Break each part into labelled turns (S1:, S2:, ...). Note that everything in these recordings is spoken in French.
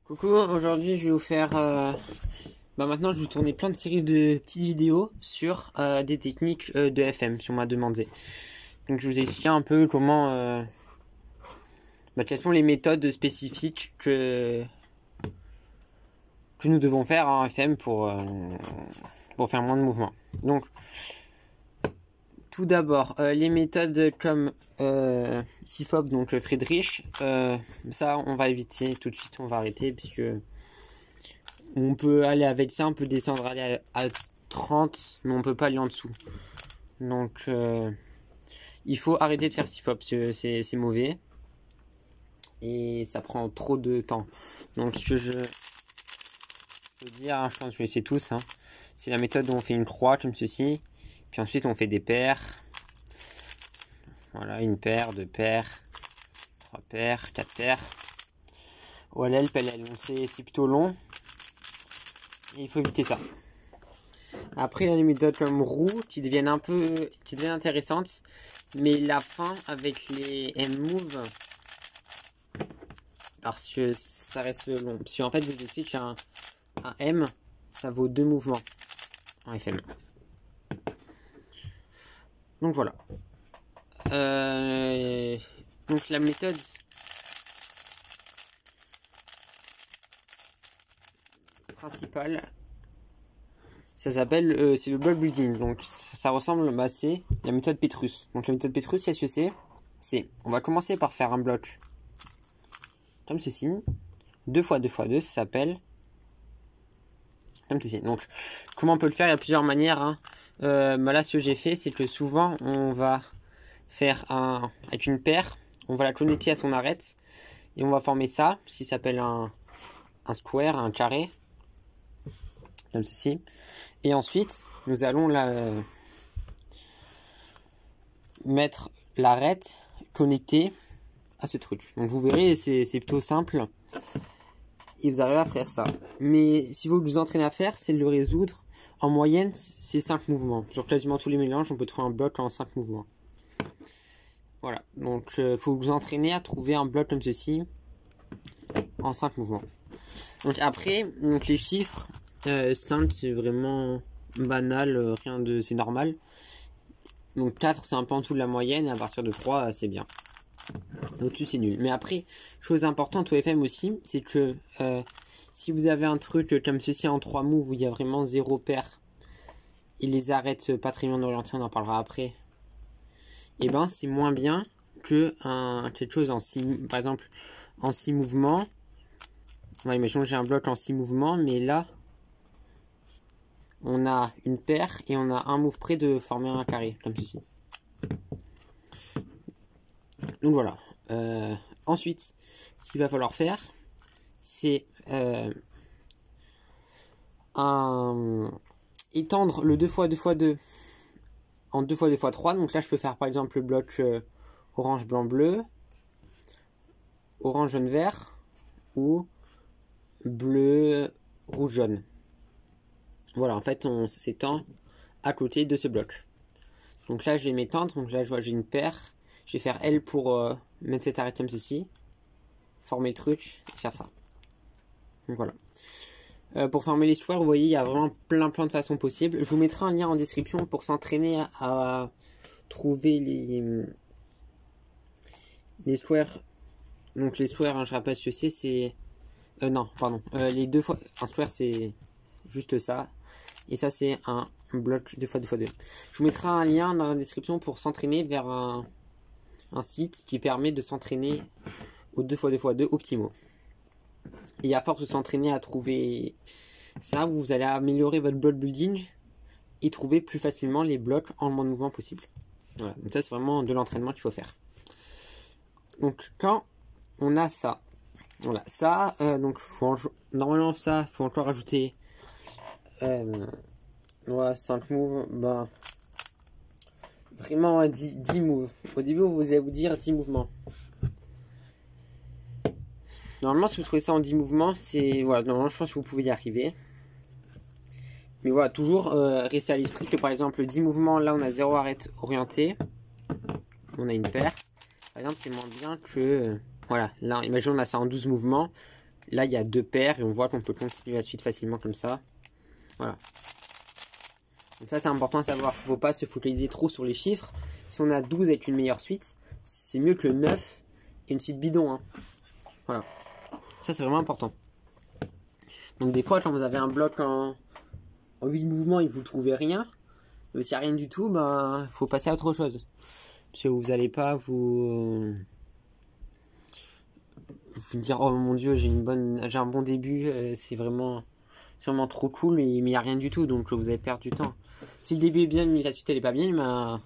S1: Coucou, aujourd'hui je vais vous faire... maintenant je vais vous tourner plein de séries de petites vidéos sur des techniques de FM, si on m'a demandé. Donc je vais vous expliquer un peu comment... quelles sont les méthodes spécifiques que nous devons faire en FM pour faire moins de mouvements. Donc, tout d'abord, les méthodes comme SIFOP, donc Friedrich, ça on va éviter tout de suite, on va arrêter puisque on peut aller avec ça, on peut descendre aller à 30, mais on peut pas aller en dessous. Donc il faut arrêter de faire SIFOP, c'est mauvais et ça prend trop de temps. Donc ce que je peux dire, je pense que vous connaissez tous, c'est la méthode où on fait une croix comme ceci. Puis ensuite on fait des paires. Voilà, une paire, deux paires, trois paires, quatre paires. OLL, PLL, donc c'est plutôt long. Et il faut éviter ça. Après il y a les méthodes comme roue qui deviennent intéressantes. Mais la fin avec les M-move, parce que ça reste long. Parce qu'en fait je vous explique un M, ça vaut 2 mouvements en FM. Donc voilà. Donc la méthode principale, ça s'appelle c'est le block building. Donc ça ressemble, c'est la méthode Petrus. Donc la méthode Petrus, qu'est-ce que c'est on va commencer par faire un bloc comme ceci, 2 x 2 x 2, ça s'appelle comme ceci. Donc comment on peut le faire? Il y a plusieurs manières. Là ce que j'ai fait, c'est que souvent on va faire avec une paire, on va la connecter à son arête et on va former ça, ce qui s'appelle un square, un carré, comme ceci. Et ensuite nous allons mettre l'arête connectée à ce truc. Donc vous verrez, c'est plutôt simple et vous arrivez à faire ça. Mais si vous vous entraînez à faire, c'est de le résoudre. En moyenne, c'est 5 mouvements. Sur quasiment tous les mélanges, on peut trouver un bloc en 5 mouvements. Voilà, donc faut vous entraîner à trouver un bloc comme ceci en 5 mouvements. Donc après, les chiffres, 5 c'est vraiment banal, c'est normal. Donc 4 c'est un peu en dessous de la moyenne et à partir de 3 c'est bien. Au-dessus c'est nul. Mais après, chose importante au FM aussi, c'est que si vous avez un truc comme ceci en 3 moves où il y a vraiment 0 paire, et les arêtes pas très bien orientées, on en parlera après, et c'est moins bien que quelque chose en 6, par exemple en 6 mouvements. Imaginons que j'ai un bloc en 6 mouvements, mais là on a une paire et on a un move près de former un carré comme ceci. Donc voilà. Ensuite, ce qu'il va falloir faire, c'est étendre le 2 x 2 x 2 en 2 x 2 x 3. Donc là je peux faire par exemple le bloc orange blanc bleu, orange jaune vert ou bleu rouge jaune. Voilà, en fait on s'étend à côté de ce bloc. Donc là je vais m'étendre, donc là je vois j'ai une paire, je vais faire L pour mettre cette arête comme ceci, former le truc et faire ça. Donc voilà. Pour former l'histoire, vous voyez, il y a vraiment plein de façons possibles. Je vous mettrai un lien en description pour s'entraîner à trouver les squares. Donc les squares, je rappelle ce que c'est... non, pardon. Les 2 fois... Un square, c'est juste ça. Et ça, c'est un bloc 2 x 2 x 2. Je vous mettrai un lien dans la description pour s'entraîner vers un site qui permet de s'entraîner aux 2 x 2 x 2 optimaux. Et à force de s'entraîner à trouver ça, vous allez améliorer votre block building et trouver plus facilement les blocs en le moins de mouvements possible. Voilà, donc ça c'est vraiment de l'entraînement qu'il faut faire. Donc quand on a ça, voilà, ça, donc normalement ça, faut encore ajouter 5 moves, vraiment 10 moves. Au début vous allez vous dire 10 mouvements. Normalement, si vous trouvez ça en 10 mouvements, c'est... Voilà, normalement, je pense que vous pouvez y arriver. Mais voilà, toujours rester à l'esprit que, par exemple, 10 mouvements, là, on a 0 arête orientée. On a une paire. Par exemple, c'est moins bien que... voilà, là, imaginons, on a ça en 12 mouvements. Là, il y a 2 paires et on voit qu'on peut continuer la suite facilement comme ça. Voilà. Donc ça, c'est important à savoir. Il ne faut pas se focaliser trop sur les chiffres. Si on a 12 avec une meilleure suite, c'est mieux que le 9 et une suite bidon. Hein. Voilà. Ça, c'est vraiment important. Donc des fois, quand vous avez un bloc en 8 mouvements et que vous ne trouvez rien, mais s'il n'y a rien du tout, ben, faut passer à autre chose. Parce que vous n'allez pas vous dire oh mon dieu j'ai un bon début, c'est vraiment sûrement trop cool, mais il n'y a rien du tout, donc vous allez perdre du temps. Si le début est bien mais la suite elle est pas bien, ben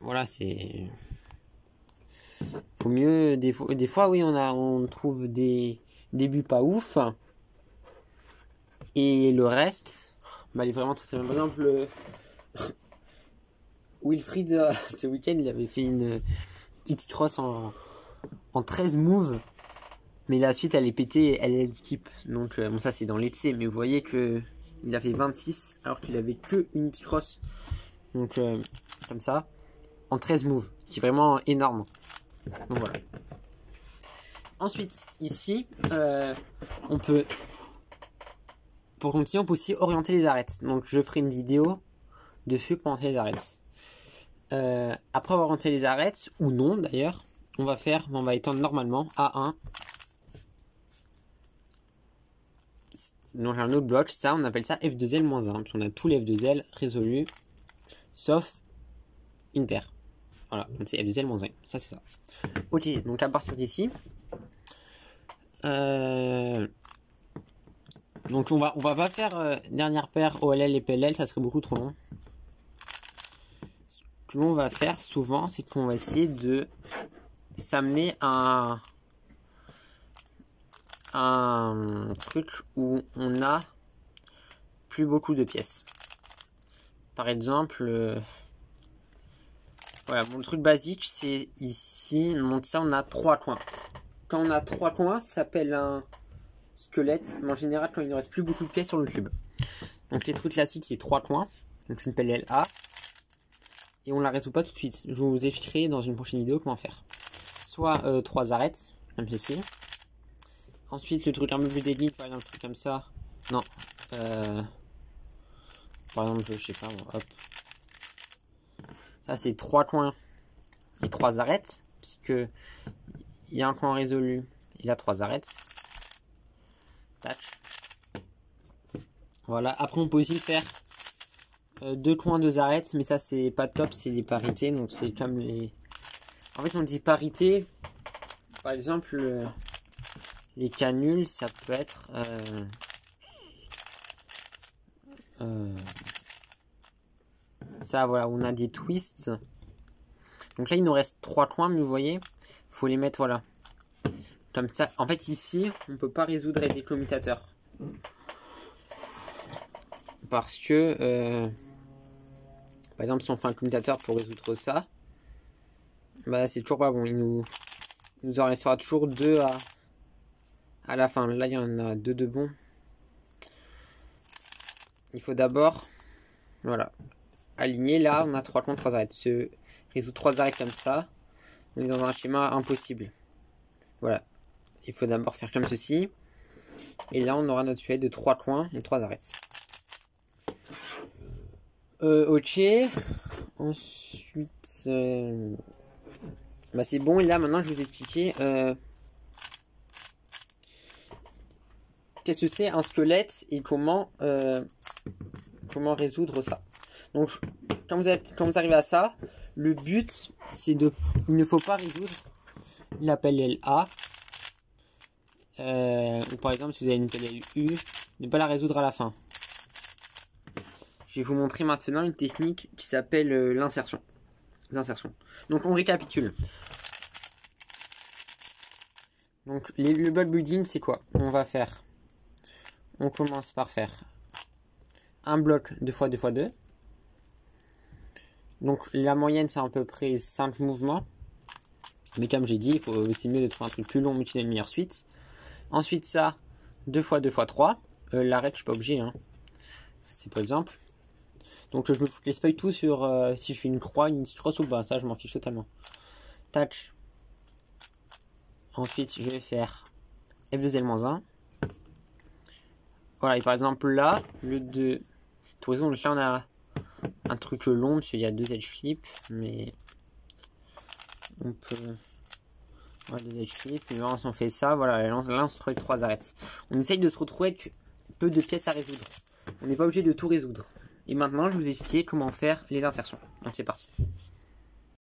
S1: voilà, c'est faut mieux des fois oui on trouve des débuts pas ouf et le reste bah il est vraiment très bien. Par exemple Wilfried ce week-end il avait fait une X-Cross en 13 moves, mais la suite elle est pétée, elle est skip. Donc bon ça c'est dans l'excès, mais vous voyez que il a fait 26 alors qu'il avait que une X-Cross. Donc comme ça, en 13 moves, ce qui est vraiment énorme. Donc voilà. Ensuite, ici, on peut, pour continuer, on peut aussi orienter les arêtes. Donc je ferai une vidéo dessus pour orienter les arêtes. Après avoir orienté les arêtes, ou non d'ailleurs, on va étendre normalement à 1. Donc un autre bloc, ça on appelle ça F2L-1, parce qu'on a tous les F2L résolus, sauf une paire. Voilà, donc c'est F2L-1, ça c'est ça. Ok, donc à partir d'ici, donc on va pas faire dernière paire OLL et PLL, ça serait beaucoup trop long. Ce que l'on va faire souvent, c'est qu'on va essayer de s'amener à un truc où on a plus beaucoup de pièces. Par exemple, voilà, mon truc basique, c'est ici, donc ça on a 3 coins. Quand on a 3 coins, ça s'appelle un squelette, mais en général quand il ne reste plus beaucoup de pièces sur le cube. Donc les trucs classiques, c'est 3 coins, donc une PLL A, et on la résout pas tout de suite. Je vous expliquerai dans une prochaine vidéo comment faire. Soit 3 arêtes, comme ceci. Ensuite, le truc un peu plus délicat, par exemple, un truc comme ça. Non. Par exemple, je sais pas, hop. Ça, c'est 3 coins et 3 arêtes. Puisque il y a un coin résolu. Il a 3 arêtes. Tac. Voilà. Après, on peut aussi faire 2 coins, 2 arêtes. Mais ça, c'est pas top. C'est les parités. Donc, c'est comme les. En fait, on dit parité. Par exemple. Les canules, ça peut être ça, voilà, on a des twists. Donc là, il nous reste 3 coins, mais vous voyez, faut les mettre, voilà. Comme ça. En fait, ici, on peut pas résoudre avec des commutateurs. Parce que, par exemple, si on fait un commutateur pour résoudre ça, bah c'est toujours pas bon. Il nous en restera toujours 2 à la fin. Là, il y en a 2 de bons. Il faut d'abord, voilà, aligner. Là, on a 3 coins, 3 arêtes. Se résoudre 3 arêtes comme ça, on est dans un schéma impossible. Voilà. Il faut d'abord faire comme ceci. Et là, on aura notre sujet de 3 coins et 3 arêtes. Ok. Ensuite, bah c'est bon. Et là, maintenant, je vais vous expliquer qu'est-ce que c'est un squelette et comment résoudre ça. Donc, quand vous arrivez à ça, le but, c'est il ne faut pas résoudre la PLL A. Par exemple, si vous avez une PLL U, ne pas la résoudre à la fin. Je vais vous montrer maintenant une technique qui s'appelle l'insertion. Donc, on récapitule. Donc, le block building, c'est quoi? On commence par faire un bloc 2x2x2. Donc la moyenne c'est à peu près 5 mouvements. Mais comme j'ai dit, c'est mieux de trouver un truc plus long mais qui a une meilleure suite. Ensuite ça, 2x2x3. L'arrêt je suis pas obligé. Hein. C'est par exemple. Donc je me laisse pas du tout sur si je fais une croix, une cross ou pas. Ça je m'en fiche totalement. Tac. Ensuite je vais faire F2L-1. Voilà, et par exemple là, le de tour résoudre, là on a un truc long, parce qu'il y a 2 edge flip, mais on peut... Voilà, 2 edge flip, et là on fait ça, voilà, là on se retrouve avec 3 arêtes. On essaye de se retrouver avec peu de pièces à résoudre. On n'est pas obligé de tout résoudre. Et maintenant, je vais vous expliquer comment faire les insertions. Donc c'est parti.